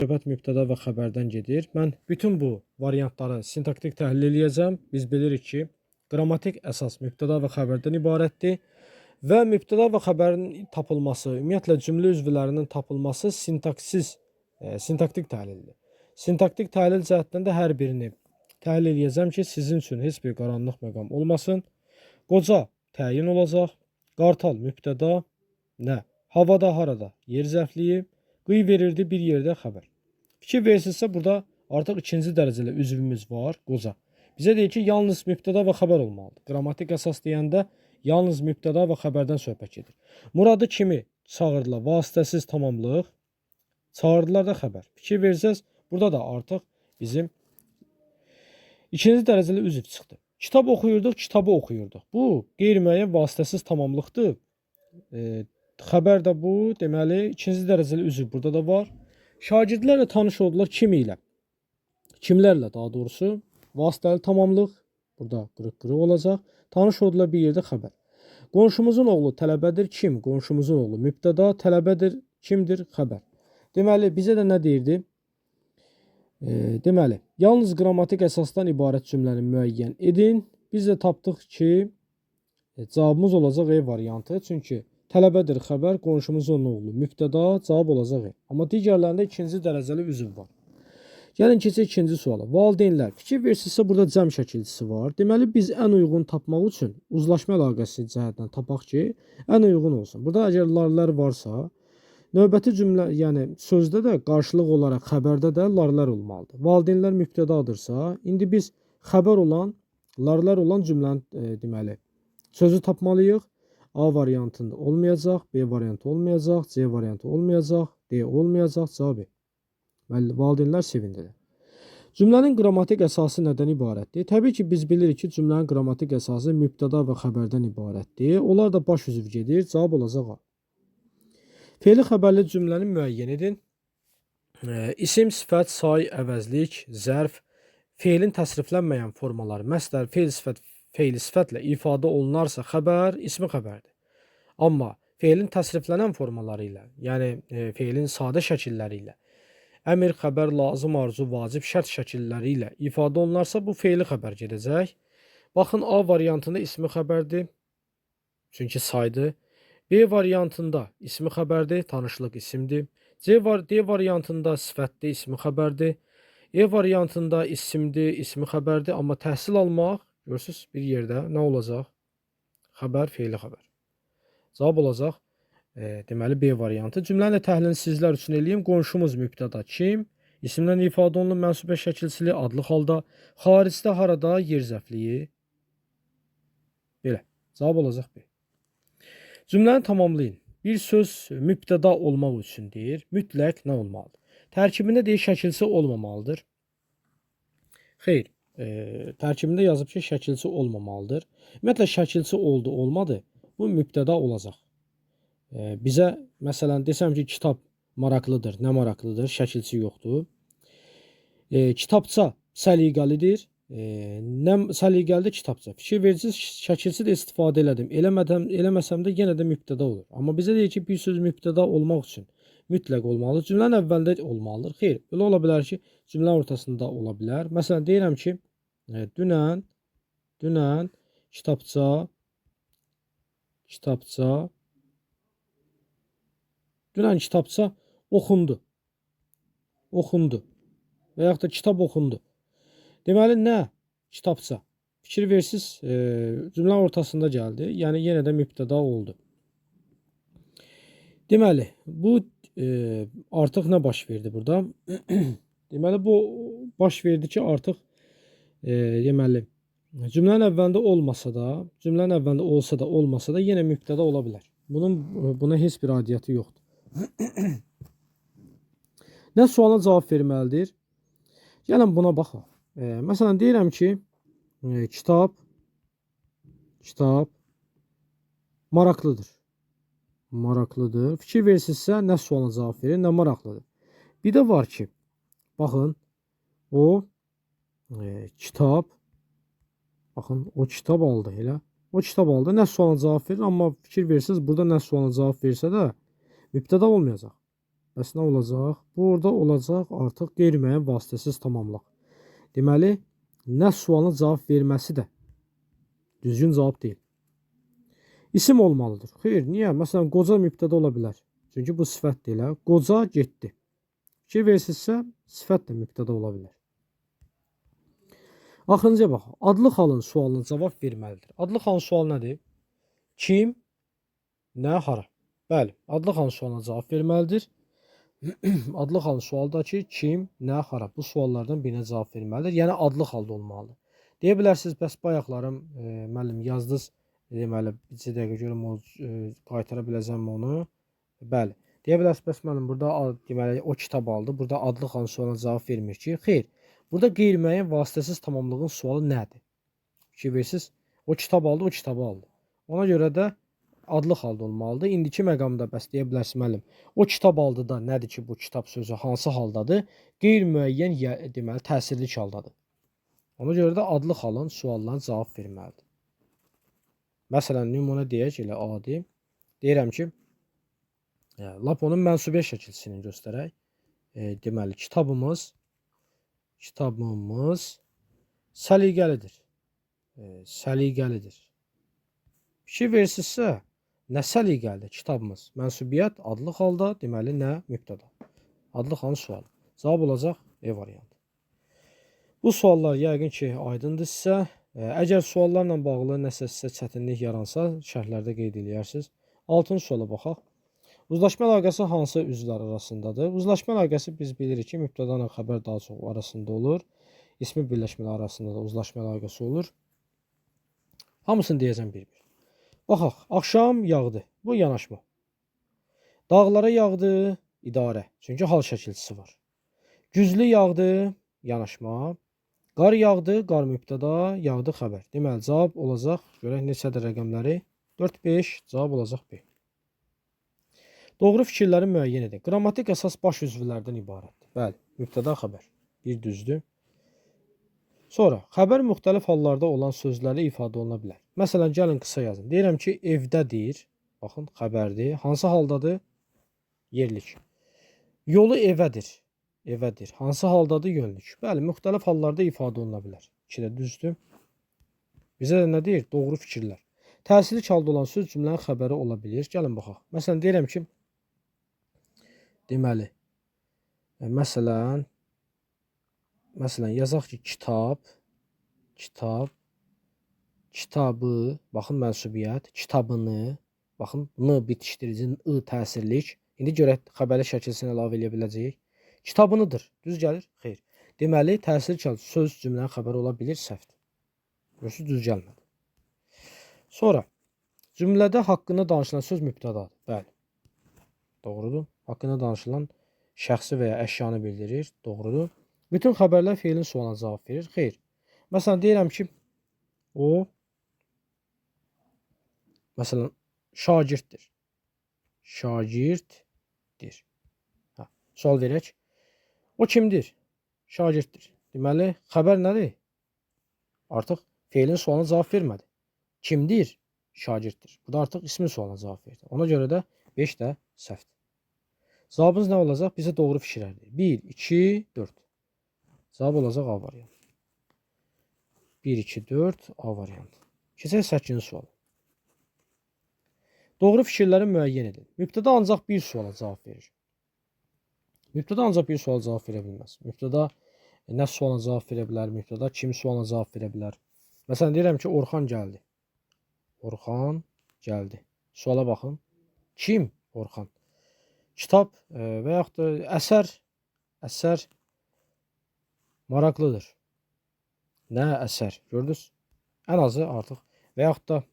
Söhbət mübtəda və xəbərdən gedir. Mən bütün bu variantları sintaktik təhlil eləyəcəm. Biz bilirik ki, qrammatik əsas mübtəda və xəbərdən ibarətdir və mübtəda və xəbərin tapılması, ümumiyyətlə cümlə üzvlərinin tapılması sintaktik təhlildir. Sintaktik təhlil cəhətdən də hər birini təhlil eləyəcəm ki, sizin üçün heç bir qaranlıq məqam olmasın. Qoca təyin olacaq, qartal mübtəda, nə? Havada, harada? Yer zərfliyi, qıy verirdi bir yerdə xəbər. Fikir verirsinizsə, burada artıq ikinci dərəcəli üzvümüz var, qoca. Bizə deyir ki, yalnız mübtəda və xəbər olmalıdır. Qrammatik əsas deyəndə yalnız mübtəda və xəbərdən söhbət gedir. Muradı kimi çağırdılar? Vasitəsiz tamamlıq. Çağırdılar da xəbər. Fikir verirsiniz, burada da artıq bizim ikinci dərəcəli üzv çıxdı. Kitab oxuyurduq, kitabı oxuyurduq. Bu qeyri-müəyyən vasitəsiz tamamlıqdır. Xəbər də bu, deməli, ikinci dərəcəli üzv burada da var. Şagirdlərlə tanış oldular kimi ilə? Kimlərlə daha doğrusu? Vasitəli tamamlıq, burada qırıq-qırıq olacaq. Tanış oldular bir yerdə xəbər. Qonşumuzun oğlu tələbədir, kim? Qonşumuzun oğlu mübtəda, tələbədir, kimdir? Xəbər. Deməli, bizə də nə deyirdi? Deməli, yalnız qrammatik əsasdan ibarət cümləni müəyyən edin. Biz də tapdıq ki, cavabımız olacaq E variantı. Çünki tələbədir xəbər, qonşumuzun oğlu mübtəda, cavab olacaq E. Amma digərlərində ikinci dərəcəli üzv var. Gəlin keçək ikinci suala. Valideynlər. Fikir versinizsə, burada cəm şəkilçisi var. Deməli, biz ən uyğun tapmaq üçün uzlaşma əlaqəsi cəhətdən tapaq ki, ən uyğun olsun. Burada əgər larlər varsa, növbəti cümlə, yəni sözdə də qarşılıq olaraq xəbərdə də larlər olmalıdır. Valideynlər mübtədadırsa, indi biz xəbər olan, larlar olan cümləni deməli, sözü tapmalıyıq. A variantında olmayacaq, B variantı olmayacaq, C variantı olmayacaq, D olmayacaq, cavab E. Valideynlər sevindirir. Cümlənin qrammatik əsası nədən ibarətdir? Təbii ki, biz bilirik ki, cümlənin qrammatik əsası mübtəda və xəbərdən ibarətdir. Onlar da baş üzv gedir, cavab olacaq A. Fe'li xəbərli cümləni müəyyən edin. İsim, sifət, say, əvəzlik, zərf, fe'lin təsriflənməyən formaları, məsdər, fe'li sifətlə ifadə olunarsa xəbər, ismi xəbərdir. Amma fe'lin təsriflənən formaları ilə, yəni fe'lin sadə şəkilləri ilə, əmr, xəbər, lazım, arzu, vacib, şərt şəkilləri ilə ifadə olunarsa, bu fe'li xəbər gedəcək. Baxın, A variantında ismi xəbərdir, çünki saydır. B variantında ismi xəbərdir, tanışlıq isimdir. D variantında sifətdir, ismi xəbərdir. E variantında isimdir, ismi xəbərdir. Amma təhsil almaq, görürsünüz, bir yerdə nə olacaq? Xəbər, fe'li xəbər. Cavab olacaq, deməli, B variantı. Cümlənin təhlilini sizlər üçün eləyim. Qonşumuz mübtəda kim? İsimdən ifadə olunur, mənsubə şəkilçili, adlı halda. Xaricdə, harada, yer zərfliyi. Belə. Cavab olacaq B. Cümləni tamamlayın. Bir söz mübtəda olmaq üçün deyir, mütləq nə olmalıdır? Tərkibində deyir, şəkilçi olmamalıdır. Xeyr, tərkibində yazıb ki, şəkilçi olmamalıdır. Ümumiyyətlə, şəkilçi oldu, olmadı, bu mübtəda olacaq. Bizə, məsələn, desəm ki, kitab maraqlıdır, nə maraqlıdır, şəkilçi yoxdur. Kitabça səliqəlidir, nə səliqəlidir kitabça. Fikir verirsiniz, şəkilçi də istifadə elədim. Eləməsəm də yenə də mübtəda olur. Amma bizə deyir ki, bir söz mübtəda olmaq üçün mütləq olmalıdır. Cümlənin əvvəlində olmalıdır. Xeyr, belə ola bilər ki, cümlənin ortasında ola bilər. Məsələn, deyirəm ki, dünən kitabça oxundu. Və yaxud da kitab oxundu. Deməli, nə? Kitabça. Fikir versiniz, cümlənin ortasında gəldi. Yəni, yenə də mübtəda oldu. Deməli, bu artıq nə baş verdi burada? Deməli, bu baş verdi ki, artıq deməli, cümlənin əvvəlində olmasa da, cümlənin əvvəlində olsa da, olmasa da yenə mübtəda ola bilər. Buna heç bir aidiyyəti yoxdur. Nə sualına cavab verməlidir? Gəlin buna baxaq. Məsələn, deyirəm ki, kitab maraqlıdır. Fikir versinizsə, nə sualına cavab verir, nə maraqlıdır. Bir də var ki, baxın, o kitab aldı elə. O kitab aldı, nə sualına cavab verir, amma fikir verirsiniz, burada nə sualına cavab versə də mübtəda olmayacaq. Bəs nə olacaq? Burada olacaq artıq qeyri-müəyyən vasitəsiz tamamlıq. Deməli, nə sualına cavab verməsi də düzgün cavab deyil. İsim olmalıdır. Xeyr, niyə? Məsələn, qoca mübtəda ola bilər. Çünki bu sifət deyil. Qoca getdi. Fikir verirsinizsə, sifət də mübtəda ola bilər. Axırıncıya bax. Adlı xalın sualına cavab verməlidir. Adlı xalın sualı nədir? Kim, nə, hara? Bəli, adlı xalın sualına cavab verməlidir. Adlı xalın sualda ki, kim, nə, hara? Bu suallardan birinə cavab verməlidir. Yəni adlı xalda olmalıdır. Deyə bilərsiniz, bəs bayaqlarım müəllim yazdınız. Deməli, bir dəqiqə görüm o qaytara biləcəm onu. Bəli. Deyə bilərsiniz, bəs müəllim burada deməli o kitab aldı. Burada adlı xalın sualına cavab vermir ki, xeyr. Burada qeyri-müəyyən vasitəsiz tamamlığın sualı nədir? Fikir verirsiniz, o kitab aldı, o kitabı aldı. Ona görə də adlı halda olmalıdır. İndiki məqamda bəs deyə bilərsiniz müəllim. O kitab aldı da nədir ki, bu kitab sözü hansı haldadır? Qeyri-müəyyən deməli təsirli haldadır. Ona görə də adlı halın suallarına cavab verməlidir. Məsələn, nümunə deyək, elə adi. Deyirəm ki, lap onun mənsubiyyət şəkilçisini göstərək. Deməli, kitabımız səliqəlidir. Səliqəlidir. Fikir versinizsə, nə səliqəlidir kitabımız? Mənsubiyyət adlı halda, deməli nə mübtəda. Adlı halın sualı. Cavab olacaq E variantı. Bu suallar yəqin ki, aydındırsa, əgər suallarla bağlı nəsə sizə çətinlik yaransa, şərhlərdə qeyd edərsiniz. 6-cı suala baxaq. Uzlaşma əlaqəsi hansı üzvlər arasındadır? Uzlaşma əlaqəsi biz bilirik ki, mübtəda ilə xəbər daha çox arasında olur. İsmi birləşmələr arasında da uzlaşma əlaqəsi olur. Hamısını deyəcəm bir-bir. Baxaq, axşam yağdı. Bu yanaşma. Dağlara yağdı, idarə. Çünki hal şəkilçisi var. Güclü yağdı, yanaşma. Qar yağdı, qar mübtəda, yağdı xəbər. Deməli, cavab olacaq, görək neçədir rəqəmləri? 4, 5, cavab olacaq B. Doğru fikirləri müəyyən edin. Qrammatik əsas baş üzvlərdən ibarətdir. Bəli, mübtəda xəbər. Bir düzdür. Sonra, xəbər müxtəlif hallarda olan sözlərlə ifadə oluna bilər. Məsələn, gəlin qısa yazın. Deyirəm ki, evdədir. Baxın, xəbərdir. Hansı haldadır? Yerlik. Yolu evədir. Evədir. Hansı haldadır? Yönlük. Bəli, müxtəlif hallarda ifadə oluna bilər. 2 də düzdür. Bizə də nə deyir? Doğru fikirlər. Təsirli halda olan söz cümlənin xəbəri ola bilir. Gəlin baxaq. Məsələn, deyirəm ki, deməli, məsələn yazaq ki, kitabı, baxın mənsubiyyət, kitabını, baxın, n bitişdiricinin ı təsirlik. İndi görək xəbərli şəkilçisini əlavə edə biləcəyik. Kitabınıdır. Düz gəlir? Xeyr. Deməli, təsirli halda söz cümlənin xəbəri ola bilir, səhvdir. Görürsünüz, düz gəlmədi. Sonra, cümlədə haqqında danışılan söz mübtədadır. Bəli. Doğrudur. Haqqında danışılan şəxsi və ya əşyanı bildirir. Doğrudur. Bütün xəbərlər feilin sualına cavab verir. Xeyr. Məsələn, deyirəm ki, o məsələn, şagirddir. Şagirddir. Sual verək. O kimdir? Şagirddir. Deməli, xəbər nədir? Artıq feilin sualına cavab vermədi. Kimdir? Şagirddir. Bu da artıq ismin sualına cavab verdi. Ona görə də 5 də səhvdir. Cavabımız nə olacaq? Bizə doğru fikirlərdir. 1, 2, 4. Cavab olacaq A variantı. 1, 2, 4, A variantı. Keçək 8-ci sual. Doğru fikirləri müəyyən edin. Mübtəda ancaq bir suala cavab verir. Mübtəda ancaq bir suala cavab verə bilməz. Mübtəda nə sualına cavab verə bilər? Mübtəda kim sualına cavab verə bilər? Məsələn, deyirəm ki, Orxan gəldi. Orxan gəldi. Suala baxın. Kim Orxan? Kitab və yaxud da əsər maraqlıdır. Nə əsər? Gördünüz? Ən azı artıq. Və yaxud da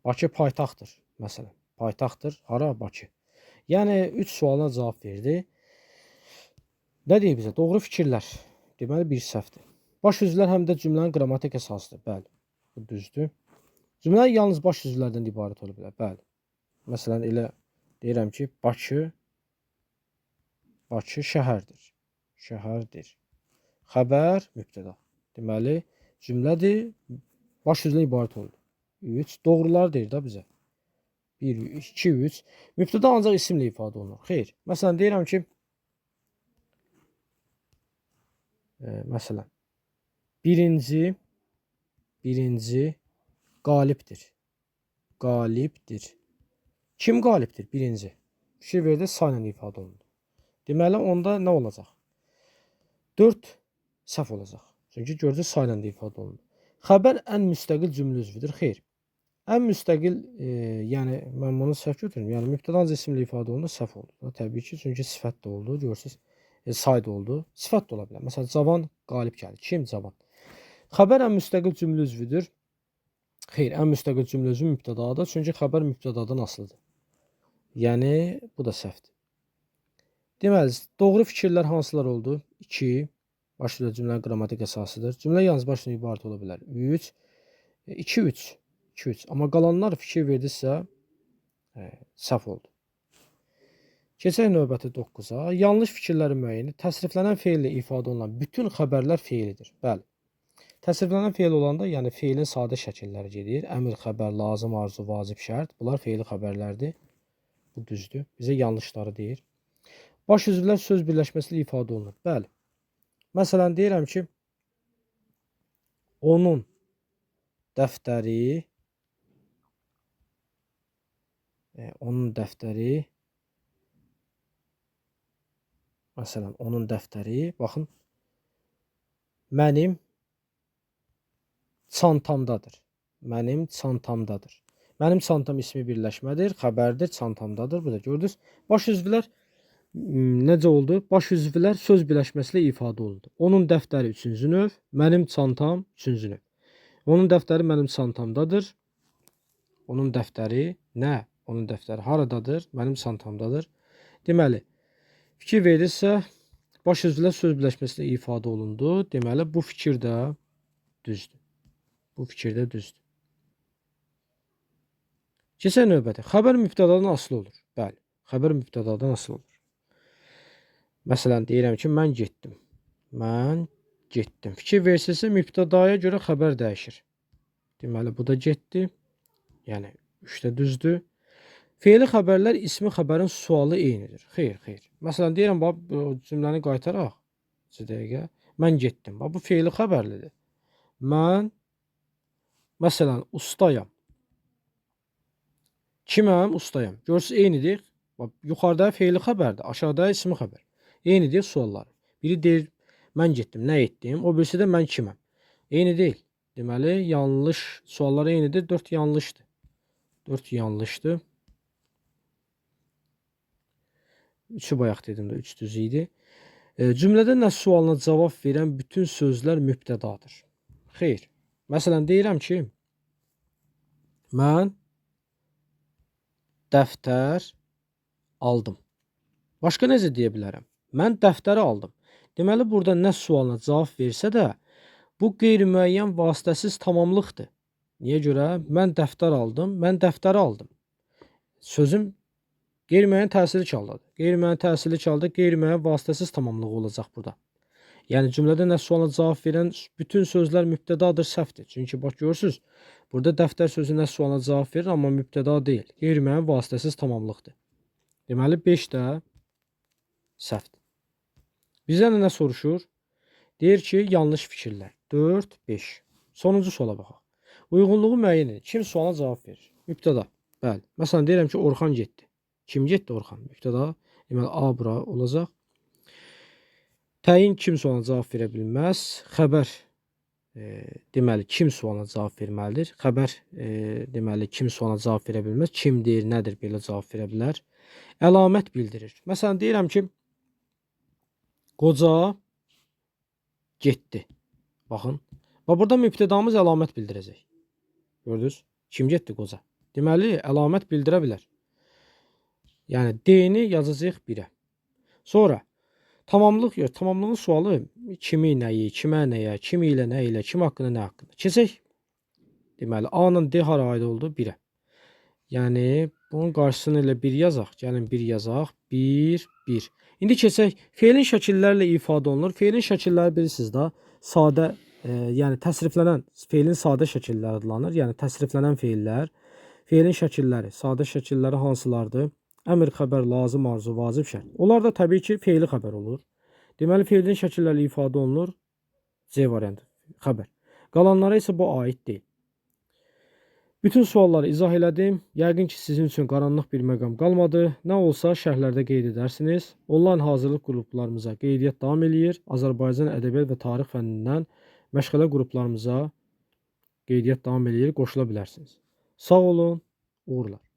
Bakı paytaxtdır. Məsələn, paytaxtdır. Hara? Bakı. Yəni, 3 sualına cavab verdi. Nə deyir bizə? Doğru fikirlər. Deməli, bir səhvdir. Baş üzvlər həm də cümlənin qrammatik əsasıdır. Bəli, bu düzdür. Cümlə yalnız baş üzvlərdən ibarət ola bilər. Bəli. Məsələn, elə deyirəm ki, Bakı şəhərdir. Şəhərdir. Xəbər mübtəda. Deməli, cümlədir, baş üzvlərdən ibarət olur. 3 doğrular deyir də bizə. 1, 2, 3. Mübtəda ancaq isimlə ifadə olunur. Xeyr. Məsələn, deyirəm ki, məsələn, birinci qalibdir. Qalibdir. Kim qalibdir? Birinci. Fikir ver də sayla ifadə olunur. Deməli, onda nə olacaq? 4 səhv olacaq. Çünki görəcək sayla ifadə olunur. Xəbər ən müstəqil cümlə üzvüdür. Xeyr. Ən müstəqil, yəni mən bunu səhv götürürüm. Yəni mübtəda isimlə ifadə olunur, səhv oldu. Təbii ki, çünki sifət də oldu, görürsüz. Say da oldu. Sifət də ola bilər. Məsələn, cavan qalib gəlir. Kim cavan? Xəbər ən müstəqil cümlə üzvüdür. Xeyr, ən müstəqil cümlə üzvü mübtədadır. Çünki xəbər mübtədadan asılıdır. Yəni bu da səhvdir. Deməli, doğru fikirlər hansılar oldu? 2. Başlıca cümlənin qrammatik əsasıdır. Cümlə yalnız başdan ibarət ola bilər. 3. 2, 3. 2, 3. Amma qalanlar fikir verdisə, səhv oldu. Keçək növbəti 9-a. Yanlış fikirlərin müəyyəni təsriflənən feillə ifadə olunan bütün xəbərlər feilidir. Bəli. Təsriflənən feil olanda, yəni feilin sadə şəkilləri gedir. Əmr, xəbər, lazım, arzu, vacib, şərt. Bunlar feili xəbərlərdir. Bu düzdür. Bizə yanlışları deyir. Baş üzvlər söz birləşməsilə ifadə olunur. Bəli. Məsələn, deyirəm ki, onun dəftəri, məsələn, onun dəftəri, baxın, mənim çantamdadır. Mənim çantamdadır. Mənim çantam ismi birləşmədir, xəbərdir, çantamdadır. Bu da gördünüz. Baş üzvlər necə oldu? Baş üzvlər söz birləşməsilə ifadə olundu. Onun dəftəri 3-cü növ, mənim çantam 3-cü növ. Onun dəftəri mənim çantamdadır. Onun dəftəri nə? Onun dəftəri haradadır? Mənim çantamdadır. Deməli, fikir verirsə, baş üzvlər söz birləşməsilə ifadə olundu. Deməli, bu fikir də düzdür. Bu fikir də düzdür. Keçək növbəti. Xəbər mübtədadan asılı olur. Bəli, xəbər mübtədadan asılı olur. Məsələn, deyirəm ki, mən getdim. Mən getdim. Fikir verirsə, mübtədaya görə xəbər dəyişir. Deməli, bu da getdi. Yəni, 3də düzdür. Feili xəbərlər ismi xəbərin sualı eynidir. Xeyr, xeyr. Məsələn, deyirəm, bu cümləni qaytaraq. 2 dəqiqə. Mən getdim. Bu feili xəbərlidir. Mən, məsələn, ustayam. Kiməm? Ustayam. Görürsünüz, eynidir. Yuxarıda feili xəbərdir, aşağıda ismi xəbər. Eynidir suallar. Biri deyir, mən getdim, nə etdim? O birisi də mən kiməm? Eyni deyil. Deməli, yanlış suallar eynidir. 4 yanlışdır. 4 yanlışdır. 3'ü bayaq dedim də 3 düz idi. Cümlədə nə sualına cavab verən bütün sözlər mübtədadır. Xeyr. Məsələn, deyirəm ki, mən dəftər aldım. Başqa necə deyə bilərəm? Mən dəftəri aldım. Deməli, burada nə sualına cavab versə də, bu qeyri-müəyyən vasitəsiz tamamlıqdır. Niyə görə? Mən dəftər aldım, mən dəftəri aldım. Sözüm qeyri-müəyyən təsirli çaldadır. Qeyri-müəyyən təsirli çalda qeyri-müəyyən vasitəsiz tamamlıq olacaq burada. Yəni, cümlədə nə sualına cavab verən bütün sözlər mübtədadır, səhvdir. Çünki, bax, görürsünüz, burada dəftər sözü nə sualına cavab verir, amma mübtəda deyil. Qeyri-müəyyən vasitəsiz tamamlıqdır. Deməli, 5 də səhvdir. Bizdən nə soruşur? Deyir ki, yanlış fikirlər. 4, 5. Sonuncu suala baxaq. Uyğunluğu müəyyən edir. Kim suala cavab verir? Mübtəda. Bəli. Məsələn, deyirəm ki, Orxan getdi. Kim getdi? Orxan. Mübtəda. Deməli, A bura olacaq. Təyin kim sualına cavab verə bilməz. Xəbər deməli, kim sualına cavab verməlidir. Xəbər deməli, kim sualına cavab verə bilməz. Kimdir, nədir, belə cavab verə bilər. Əlamət bildirir. Məsələn, deyirəm ki, qoca getdi. Baxın. Bax, burada mübtədamız əlamət bildirəcək. Gördünüz? Kim getdi? Qoca. Deməli, əlamət bildirə bilər. Yəni, D-ni yazacaq 1-ə. Sonra, tamamlıq yox. Tamamlığın sualı kimi, nəyi, kimə, nəyə, kim ilə, nə ilə, kim haqqında, nə haqqında. Keçək. Deməli, A-nın D hara aid oldu? 1-ə. Yəni, bunun qarşısını ilə 1 yazaq. Gəlin 1 yazaq. 1, 1. İndi keçək. Feilin şəkillərlə ifadə olunur. Feilin şəkilləri bilirsiniz da, yəni təsriflənən, feilin sadə şəkilləri adlanır. Yəni təsriflənən feillər. Feilin şəkilləri, sadə şəkilləri hansılardır? Əmr, xəbər, lazım, arzu, vacib, şərt. Onlar da təbii ki, feili xəbər olur. Deməli, feilin şəkilləri ifadə olunur. C variantı, xəbər. Qalanlara isə bu aid deyil. Bütün sualları izah elədim. Yəqin ki, sizin üçün qaranlıq bir məqam qalmadı. Nə olsa şərhlərdə qeyd edərsiniz. Onlayn hazırlıq qruplarımıza qeydiyyat davam eləyir. Azərbaycan ədəbiyyat və tarix fənnindən məşğələ qruplarımıza qeydiyyat davam eləyir. Qoşula bilərsiniz. Sağ olun, uğurlar.